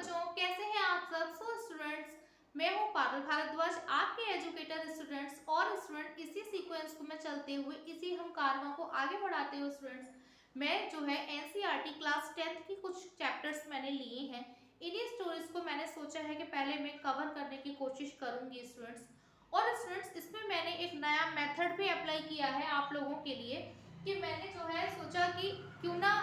बच्चों, कैसे हैं आप सब। स्टूडेंट्स, मैं हूं पारुल भारद्वाज, आपके एजुकेटर। स्टूडेंट्स और स्टूडेंट, इसी सीक्वेंस को मैं चलते हुए, इसी हम कारवां को आगे बढ़ाते हुए स्टूडेंट्स, मैं जो है एनसीईआरटी क्लास 10th की कुछ चैप्टर्स मैंने लिए हैं। इन्हीं स्टोरीज को मैंने सोचा है कि पहले मैं कवर करने की कोशिश करूंगी स्टूडेंट्स। और स्टूडेंट्स, इसमें मैंने एक नया मेथड भी अप्लाई किया है आप लोगों के लिए, कि मैंने जो है सोचा कि क्यों ना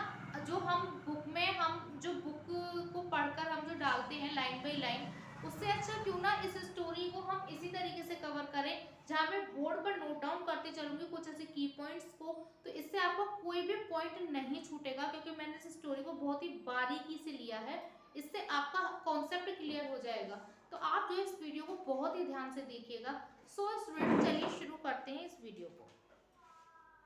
जो हम बुक में, हम जो बुक को पढ़कर हम जो डालते हैं लाइन बाय लाइन, उससे अच्छा क्यों ना इस स्टोरी को हम इसी तरीके से कवर करें, जहां मैं बोर्ड पर नोट डाउन करते चलूंगी कुछ ऐसे की पॉइंट्स को। तो इससे आपको कोई भी पॉइंट नहीं छूटेगा, क्योंकि मैंने इस स्टोरी को बहुत ही बारीकी से लिया है। इससे आपका कॉन्सेप्ट क्लियर हो जाएगा। तो आप जो इस वीडियो को बहुत ही ध्यान से देखिएगा। सो स्टूडेंट, चलिए शुरू करते हैं इस वीडियो को।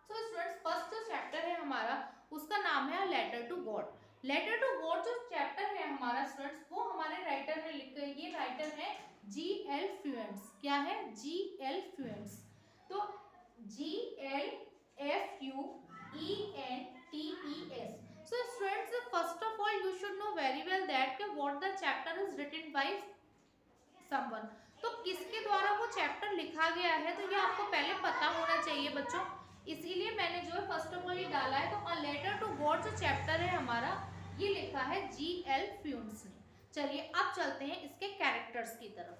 सो स्टूडेंट्स, फर्स्ट जो चैप्टर है हमारा, उसका नाम है letter to God. Letter to God जो चैप्टर है हमारा स्टूडेंट्स, वो हमारे राइटर ने लिखा है। ये राइटर है जी.एल. फ्यूएंट्स। क्या है? जी.एल. फ्यूएंट्स। तो G.L.F.U.E.N.T.E.S. So students, first of all you should know very well that what the chapter is written by someone. तो किसके द्वारा वो चैप्टर लिखा गया है, तो ये आपको पहले पता होना चाहिए बच्चों। इसीलिए मैंने जो है फर्स्ट ऑफ ऑल ये डाला है। तो अ लेटर टू गॉड जो चैप्टर है हमारा, ये लिखा है जी.एल. फ्यूएंट्स ने। चलिए अब चलते हैं इसके कैरेक्टर्स की तरफ।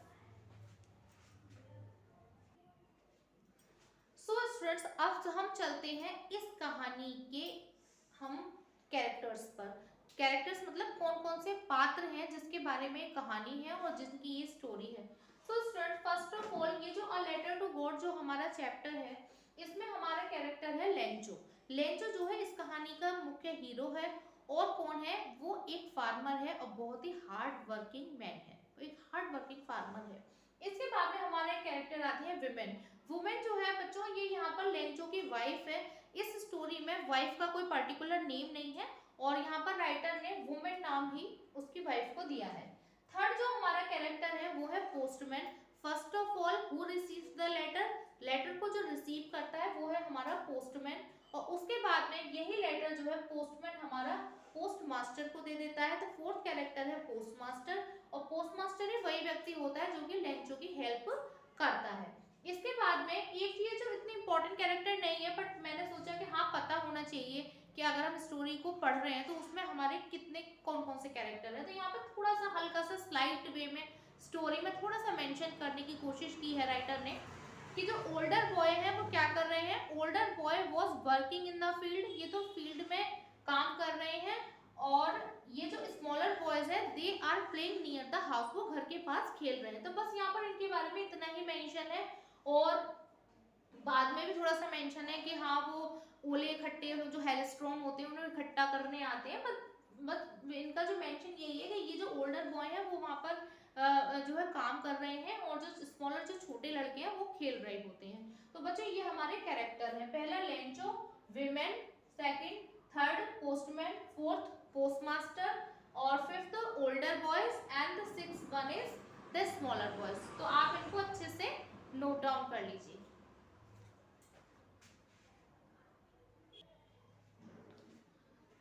सो स्टूडेंट्स, अब हम चलते हैं इस कहानी के हम कैरेक्टर्स पर। कैरेक्टर्स मतलब कौन कौन से पात्र हैं जिसके बारे में कहानी है और जिनकी ये स्टोरी है। So student, first of all ये जो अ लेटर टू गॉड जो हमारा चैप्टर है, इसमें हमारा कैरेक्टर है लेंचो। लेंचो जो है इस कहानी का मुख्य हीरो है। और कौन है? वो एक फार्मर है और बहुत ही हार्ड वर्किंग मैन है। वो एक हार्ड वर्किंग फार्मर है। इसके बाद में हमारे कैरेक्टर आते हैं विमेन। वुमेन जो है बच्चों, ये यहाँ पर लेंचो की वाइफ है। इस स्टोरी में वाइफ का कोई पर्टिकुलर नेम नहीं है, और यहाँ पर राइटर ने वुमेन नाम ही उसकी वाइफ को दिया है। थर्ड जो हमारा कैरेक्टर है वो है postman. First of all who receives the letter, letter को जो रिसीव करता है वो है हमारा पोस्टमैन। और उसके बाद में यही लेटर जो है पोस्टमैन हमारा पोस्ट मास्टर को दे देता है। तो फोर्थ कैरेक्टर है पोस्ट मास्टर। और पोस्ट मास्टर ही वही व्यक्ति होता है जो कि लेंचो की हेल्प करता है। इसके बाद में एक चीज जो इतनी इंपॉर्टेंट कैरेक्टर नहीं है, बट मैंने सोचा कि हाँ पता होना चाहिए कि अगर हम स्टोरी को पढ़ रहे हैं तो उसमें हमारे कितने कौन कौन से कैरेक्टर है। तो यहाँ पर थोड़ा सा हल्का सा स्लाइट वे में स्टोरी में थोड़ा सा मेंशन करने की कोशिश की है राइटर ने, कि जो ओल्डर बॉय है वो क्या कर रहे हैं। Older boy was working in the field, ये तो फील्ड में काम कर रहे हैं। और ये जो स्मॉलर बॉयज है, they are playing near the house, वो घर के पास खेल रहे हैं। तो बस यहाँ पर इनके बारे में इतना ही मेंशन है। और बाद में भी थोड़ा सा मेंशन है कि हाँ वो ओले इकट्ठे जो हेलस्ट्रॉम होते हैं उन्हें इकट्ठा करने आते हैं। बट इनका जो मेंशन यही है कि ये जो ओल्डर बॉय है वो वहां पर जो है काम कर रहे हैं, और जो स्मॉलर जो छोटे लड़के हैं वो खेल रहे होते हैं। तो बच्चों ये हमारे कैरेक्टर है। पहला Lencho, women, second third postman, fourth postmaster, और fifth older boys, and the sixth one is the smaller boys. तो आप इनको अच्छे से नोट डाउन कर लीजिए।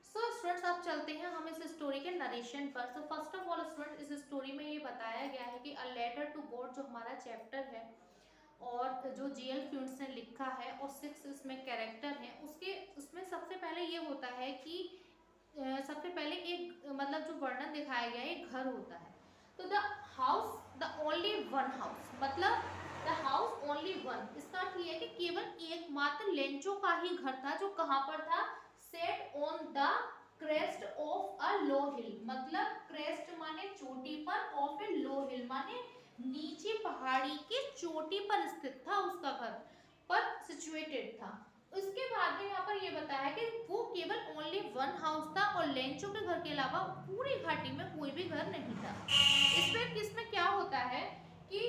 सो स्टूडेंट्स, अब चलते हैं हम इस स्टोरी के नरेशन पर। So first of all student, इस स्टोरी में ये बताया गया है कि अ लेटर टू गॉड जो हमारा चैप्टर है, और जो जी.एल. फ्यूएंट्स ने लिखा है, और 6 इसमें कैरेक्टर हैं। उसके उसमें सबसे पहले ये होता है कि सबसे पहले एक मतलब जो वर्णन दिखाया गया है, एक घर होता है। तो the house, the only one house, मतलब द हाउस ओनली वन, इसका अर्थ ये है कि केवल एकमात्र लेंचो का ही घर था, जो कहाँ पर था? Set on the crest of a low hill, मतलब क्रेस्ट माने चोटी पर, ऑफ ए लो हिल माने नीचे पहाड़ी की चोटी पर स्थित था उसका घर, पर सिचुएटेड था। उसके बाद में यहाँ पर ये बताया कि वो केवल ओनली वन हाउस था, और लेंचो के घर के अलावा पूरी घाटी में कोई भी घर नहीं था। इसमें क्या होता है कि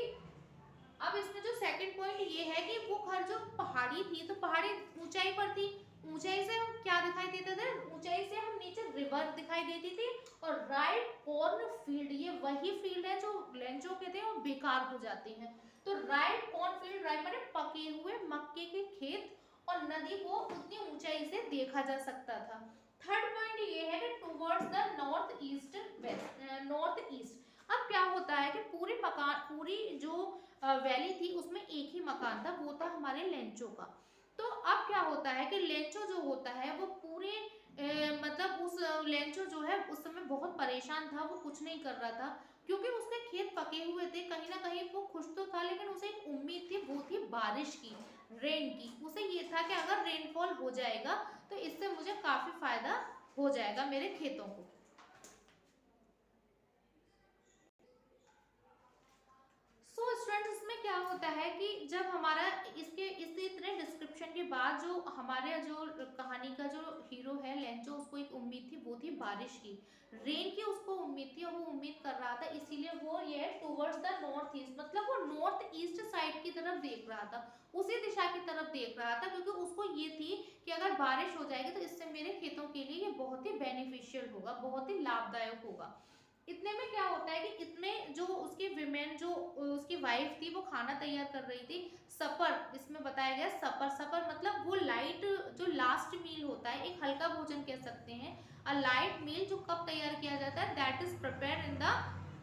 अब इसमें जो सेकंड पॉइंट ये है कि वो घर जो पहाड़ी थी, तो पहाड़ी ऊंचाई पर थी। ऊंचाई से हम क्या दिखाई देते थे? ऊंचाई से हम नीचे रिवर दिखाई देती थी। और राइट कॉर्न फील्ड, ये वही फील्ड है जो लेंचो के थे और बेकार हो जाते हैं। तो राइट कॉर्न फील्ड, राइट माने पके हुए मक्के के खेत, और नदी को उतनी ऊंचाई से देखा जा सकता था। थर्ड पॉइंट ये है कि towards the north east west, north the east. अब क्या होता है कि पूरी जो वैली थी उसमें एक ही मकान था, वो था हमारे लेंचो का। तो अब क्या होता है कि लेंचो जो होता है वो पूरे मतलब उस लेंचो जो है उस समय बहुत परेशान था, वो कुछ नहीं कर रहा था क्योंकि उसके खेत पके हुए थे, कहीं ना कहीं वो खुश तो था लेकिन उसे एक उम्मीद थी, वो थी बारिश की, रेन की। उसे ये था कि अगर रेनफॉल हो जाएगा तो इससे मुझे काफी फायदा हो जाएगा मेरे खेतों को। सो स्टूडेंट्स इसमें क्या होता है कि जब हमारा इस इतने डिस्क्रिप्शन के बाद जो हमारे जो कहानी का जो हीरो है लेंचो, उसको एक उम्मीद थी, वो थी बारिश की, रेन की उसको उम्मीद थी, और वो उम्मीद कर रहा था, इसीलिए वो ये टुवर्ड्स द नॉर्थ ईस्ट, मतलब वो नॉर्थ ईस्ट साइड की तरफ देख रहा था, उसी दिशा की तरफ देख रहा था, क्योंकि उसको ये थी कि अगर बारिश हो जाएगी तो इससे मेरे खेतों के लिए ये बहुत ही बेनिफिशियल होगा, बहुत ही लाभदायक होगा। इतने में क्या होता है कि इतने जो उसकी विमेन जो उसकी वाइफ थी वो खाना तैयार कर रही थी, सपर, इसमें बताया गया सपर, सपर मतलब वो लाइट जो लास्ट मील होता है, एक हल्का भोजन कह सकते हैं, अ लाइट मील जो कब तैयार किया जाता है, that is prepared in the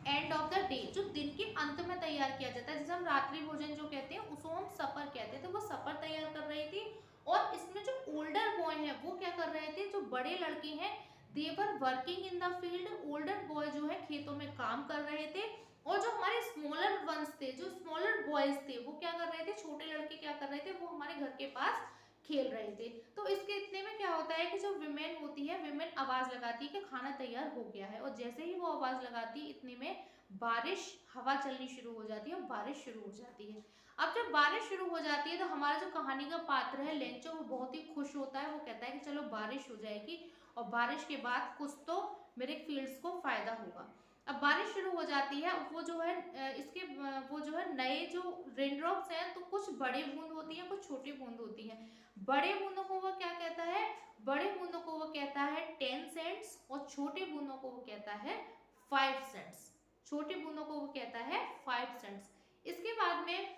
end of the day, जो दिन के अंत में तैयार किया जाता है, जैसे हम रात्रि भोजन जो कहते हैं उसको हम सपर कहते हैं, तो वो सपर तैयार कर रही थी। और इसमें जो ओल्डर बॉय है वो क्या कर रहे थे, जो बड़े लड़के हैं, they were working in the field, older boy जो है खेतों में काम कर रहे थे, और जो हमारे स्मॉलर वंस थे, जो स्मॉलर बॉयज थे, वो क्या कर रहे थे, छोटे लड़के क्या कर रहे थे, वो हमारे घर के पास खेल रहे थे। तो इसके इतने में क्या होता है कि जो विमेन होती है, विमेन आवाज लगाती है कि खाना तैयार हो गया है, और जैसे ही वो आवाज लगाती है इतने में बारिश, हवा चलनी शुरू हो जाती है और बारिश शुरू हो जाती है। अब जब बारिश शुरू हो जाती है तो हमारा जो कहानी का पात्र है लेंचो, वो बहुत ही खुश होता है, वो कहता है कि चलो बारिश हो जाएगी और बारिश के बाद कुछ तो मेरे फील्ड्स को फायदा होगा। अब बारिश शुरू हो जाती है, वो जो है वो जो है नए जो रेनड्रॉप्स हैं, तो कुछ बड़ी बूंद होती है, कुछ छोटी बूंद होती है। बड़े बूंदों को वो क्या कहता है, बड़े बूंदों को वो कहता है 10 सेंट्स, और छोटे बूंदों को वो कहता है 5 सेंट्स। छोटी बूंदों को वो कहता है 5 सेंट्स। इसके बाद में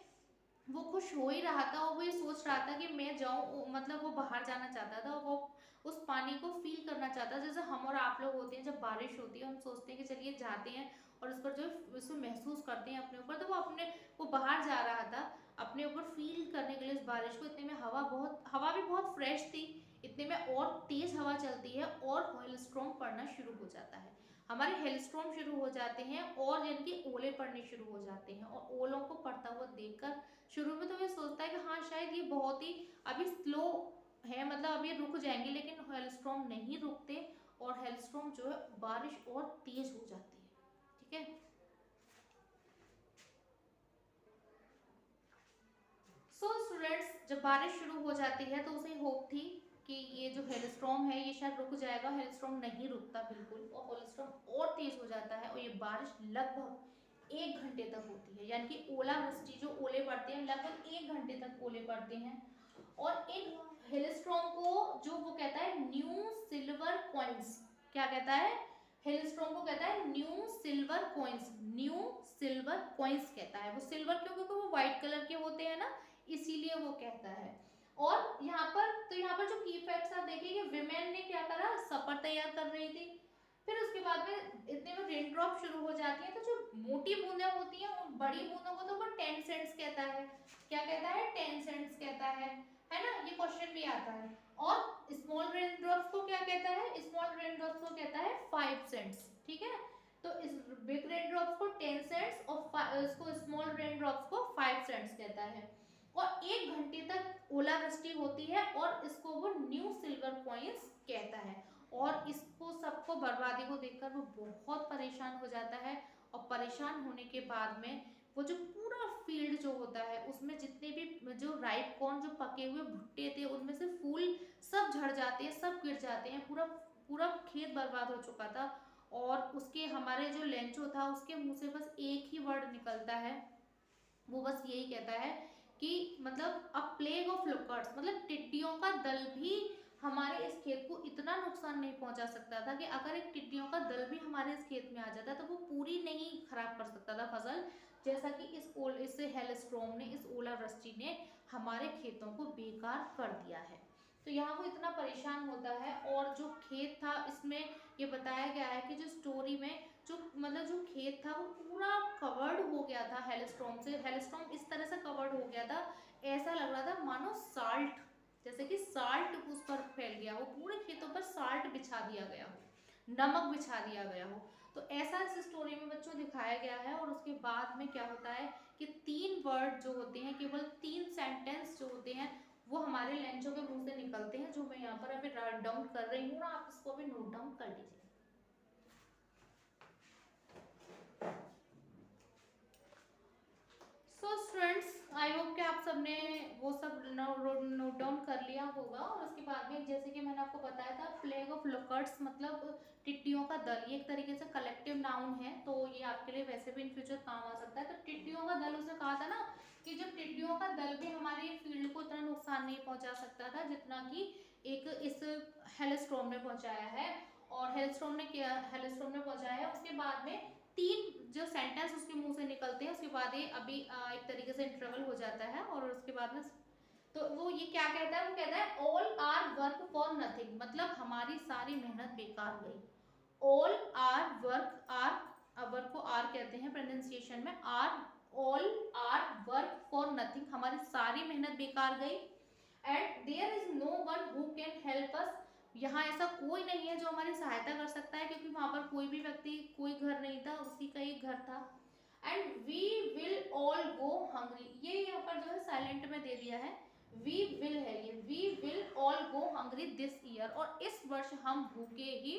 वो खुश हो ही रहा था, और वो ये सोच रहा था कि मैं जाऊं, मतलब वो बाहर जाना चाहता था, वो उस पानी को फील करना चाहता है, जैसे हम और आप लोग होते हैं, जब बारिश होती है हम सोचते हैं कि चलिए जाते हैं और उस पर जो उसको महसूस करते हैं अपने ऊपर, तो वो बाहर जा रहा था अपने ऊपर फील करने के लिए इस बारिश को। इतने में हवा भी बहुत फ्रेश थी, इतने में और तेज हवा चलती है और हेलस्टॉर्म पड़ना शुरू हो जाता है, हमारे हेलस्टॉर्म शुरू हो जाते हैं, और जिनके ओले पड़ने शुरू हो जाते हैं, और ओलों को पड़ता हुआ देखकर शुरू में तो ये सोचता है कि हाँ शायद ये बहुत ही अभी स्लो है, मतलब अब ये रुक जाएंगे, लेकिन हेलस्टॉर्म नहीं रुकते, और हेलस्टॉर्म जो है बारिश और तेज हो जाती है। ठीक है, सो स्टूडेंट्स जब बारिश शुरू हो जाती है तो उसे होप थी कि ये जो हेलस्टॉर्म है ये शायद रुक जाएगा, हेलस्टॉर्म नहीं रुकता बिल्कुल, और हेलस्टॉर्म और तेज हो जाता है, और ये बारिश लगभग 1 घंटे तक होती है, यानी कि ओलावृष्टि जो ओले पड़ते हैं लगभग 1 घंटे तक ओले पड़ते हैं। और इन हेलस्टॉर्म को जो वो कहता है न्यू सिल्वर कॉइन्स, क्या कहता है, हेलस्टॉर्म को कहता है new silver coins, new silver coins कहता है, वो सिल्वर क्यों, क्योंकि वो व्हाइट कलर के होते हैं ना, इसीलिए वो कहता है। और यहाँ पर जो की फैक्ट्स आप देखिए कि विमेन ने क्या करा, सपर तैयार कर रही थी, फिर उसके बाद में इतने में रेन ड्रॉप शुरू हो जाती है, तो जो मोटी बूंदें होती हैं उन बड़ी बूंदों को तो वो 10 सेंट्स कहता है, क्या कहता है, 10 सेंट्स कहता है ना, ये क्वेश्चन भी आता है। और स्मॉल रेन ड्रॉप्स को क्या कहता है, स्मॉल रेन ड्रॉप्स को कहता है 5 सेंट्स। ठीक है, तो इस बिग रेन ड्रॉप्स को 10 सेंट्स और इसको स्मॉल रेन ड्रॉप्स को 5 सेंट्स कहता है। और 1 घंटे तक ओलावृष्टि होती है, और इसको वो न्यू सिल्वर कॉइन्स कहता है, और इसको सबको बर्बादी को देखकर वो बहुत परेशान हो जाता है, और परेशान होने के बाद में वो जो पूरा फील्ड जो होता है उसमें जितने भी जो राइप कॉर्न जो पके हुए भुट्टे थे उनमें से फूल सब झड़ जाते हैं, सब गिर जाते हैं, पूरा पूरा खेत बर्बाद हो चुका था। और उसके हमारे जो लेंचो था उसके मुंह से बस एक ही वर्ड निकलता है, वो बस यही कहता है कि मतलब अ प्लेग ऑफ लोकर्स, मतलब टिड्डियों का दल भी हमारे इस खेत को इतना नुकसान नहीं पहुंचा सकता था कि अगर एक टिड्डियों का दल भी हमारे इस खेत में आ जाता तो वो पूरी नहीं खराब कर सकता था फसल, जैसा कि इस हेलस्ट्रॉम ने, इस ओलावृष्टि ने हमारे खेतों को बेकार कर दिया है। तो यहाँ वो इतना परेशान होता है, और जो खेत था इसमें ये बताया गया है कि जो स्टोरी में जो मतलब जो खेत था वो पूरा कवर्ड हो गया था हेलस्टॉर्म से। हेलस्टॉर्म इस तरह से कवर्ड हो गया था, ऐसा लग रहा था मानो साल्ट, जैसे कि साल्ट उस पर फैल गया हो, पूरे खेतों पर साल्ट बिछा दिया गया हो, नमक बिछा दिया गया हो। तो ऐसा इस स्टोरी में बच्चों दिखाया गया है। और उसके बाद में क्या होता है कि 3 वर्ड जो होते हैं, केवल 3 सेंटेंस जो होते हैं वो हमारे लेंचों के मुंह से निकलते हैं, जो मैं यहाँ पर अभी राइट डाउन कर रही हूँ ना, आप इसको अभी नोट डाउन कर लीजिए। सो स्टूडेंट्स, आई होप कि आप सबने वो सब नोट डाउन कर लिया होगा। और उसके बाद में जैसे कि मैंने आपको बताया था, प्लेग ऑफ लोकर्ट्स मतलब टिड्डियों का दल, ये एक तरीके से कलेक्टिव नाउन है, तो ये आपके लिए वैसे भी इन फ्यूचर काम आ सकता है। तो टिड्डियों का दल, उसने कहा था ना कि जो टिड्डियों का दल भी हमारे फील्ड को इतना नुकसान नहीं पहुंचा सकता था जितना कि एक इस हेलस्टॉर्म ने पहुंचाया है। और हेलस्टॉर्म ने पहुंचाया है। उसके बाद में 3 जो सेंटेंस उसके मुंह से निकलते हैं, उसके बाद ये अभी एक तरीके से इंटरवल हो जाता है। और उसके बाद में तो वो ये क्या कहता है, वो कहता है all our work for nothing, मतलब हमारी सारी मेहनत बेकार गई। All our work, our work को आर कहते हैं प्रोनाउंसिएशन में, our all our work for nothing, हमारी सारी मेहनत बेकार गई। And there is no one who can help us, यहाँ ऐसा कोई नहीं है जो हमारी सहायता कर सकता है, क्योंकि वहां पर कोई भी व्यक्ति, कोई घर नहीं था, उसी का एक घर था। And we will all go hungry, ये यहाँ पर जो है साइलेंट में दे दिया है, वी विल है ये, we will all go hungry this year, और इस वर्ष हम भूखे ही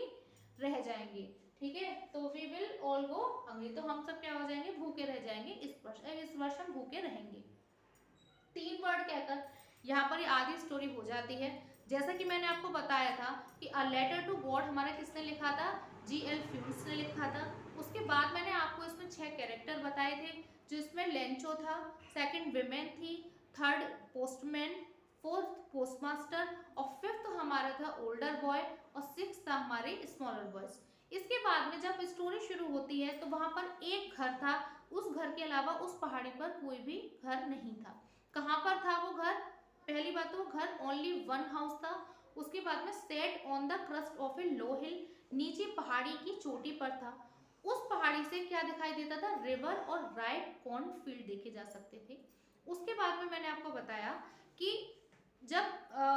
रह जाएंगे। ठीक है, तो we will all go hungry, तो हम सब क्या हो जाएंगे, भूखे रह जाएंगे इस वर्ष हम भूखे रहेंगे। 3 वर्ड कहकर यहाँ पर आधी स्टोरी हो जाती है। जैसा कि मैंने आपको बताया था कि अ लेटर टू गॉड हमारा किसने लिखा था, G.L. फ्यूज ने लिखा था। उसके बाद मैंने आपको इसमें 6 कैरेक्टर बताए थे, जो इसमें लेंचो था, सेकंड विमेन थी, थर्ड पोस्टमैन, फोर्थ पोस्टमास्टर, और फिफ्थ हमारा था ओल्डर बॉय, और सिक्स था हमारे स्मॉलर बॉयज। इसके बाद में जब स्टोरी शुरू होती है तो वहां पर एक घर था, उस घर के अलावा उस पहाड़ी पर कोई भी घर नहीं था। कहाँ पर था वो घर, पहली बात तो वो घर ओनली वन हाउस था। उसके बाद में set on the crust of a low hill, नीचे पहाड़ी की चोटी पर था। उस पहाड़ी से क्या दिखाई देता था, रिवर और राइट कॉर्न फील्ड देखे जा सकते थे। उसके बाद में मैंने आपको बताया कि जब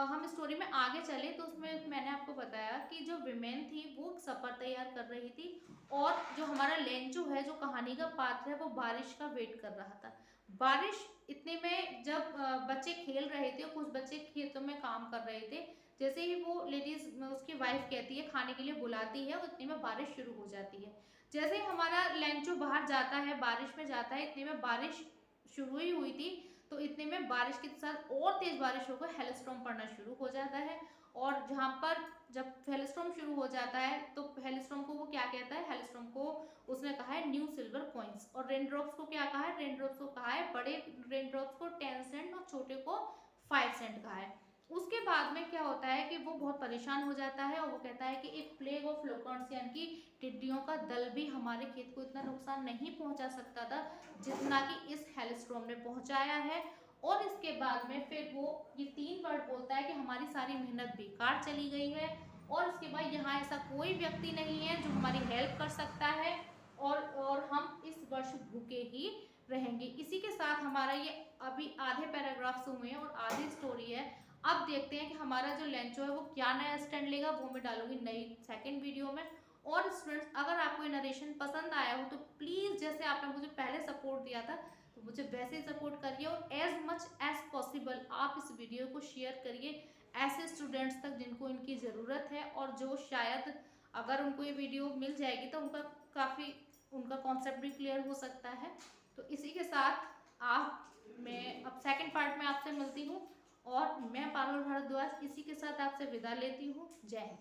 हम स्टोरी में आगे चले तो उसमें मैंने आपको बताया कि जो विमेन थी वो सफर तैयार कर रही थी, और जो हमारा लेंचो है, जो कहानी का पात्र है, वो बारिश का वेट कर रहा था। बारिश इतने में जब बच्चे खेल रहे थे और कुछ बच्चे खेतों में काम कर रहे थे, जैसे ही वो लेडीज उसकी वाइफ कहती है, खाने के लिए बुलाती है, उतने में बारिश शुरू हो जाती है। जैसे ही हमारा लेंचो बाहर जाता है, बारिश में जाता है, इतने में बारिश शुरू ही हुई थी, तो इतने में बारिश के साथ और तेज बारिश होकर हेलस्टॉर्म पड़ना शुरू हो जाता है। और जहाँ पर जब हेलस्टॉर्म शुरू हो जाता है तो हेलस्टॉर्म को वो क्या कहता है, हेलस्टॉर्म को उसने कहा है न्यू सिल्वर कॉइन्स, और रेनड्रॉप्स को क्या कहा है, रेनड्रॉप्स को कहा है, बड़े रेनड्रॉप्स को 10 सेंट और छोटे को 5 सेंट कहा है। उसके बाद में क्या होता है कि वो बहुत परेशान हो जाता है, और वो कहता है कि एक प्लेग ऑफ लोकर्ट्स यानी कि टिड्डियों का दल भी हमारे खेत को इतना नुकसान नहीं पहुंचा सकता था जितना कि इस हेलस्टॉर्म ने पहुंचाया है। और इसके बाद में फिर वो ये 3 वर्ड बोलता है कि हमारी सारी मेहनत बेकार चली गई है, और उसके बाद यहाँ ऐसा कोई व्यक्ति नहीं है जो हमारी हेल्प कर सकता है, और हम इस वर्ष भूखे ही रहेंगे। इसी के साथ हमारा ये अभी आधे पैराग्राफ्स हुए हैं और आधी स्टोरी है। अब देखते हैं कि हमारा जो लेंचो है वो क्या नया स्टैंड लेगा, वो मैं डालूंगी नई सेकंड वीडियो में। और स्टूडेंट्स, अगर आपको ये नरेशन पसंद आया हो तो प्लीज़, जैसे आपने मुझे पहले सपोर्ट दिया था, तो मुझे वैसे ही सपोर्ट करिए, और एज मच एज पॉसिबल आप इस वीडियो को शेयर करिए ऐसे स्टूडेंट्स तक जिनको इनकी ज़रूरत है, और जो शायद अगर उनको ये वीडियो मिल जाएगी तो उनका कॉन्सेप्ट भी क्लियर हो सकता है। तो इसी के साथ मैं अब सेकंड पार्ट में आपसे मिलती हूँ, और मैं पारुल भारद्वाज इसी के साथ आपसे विदा लेती हूँ। जय हिंद।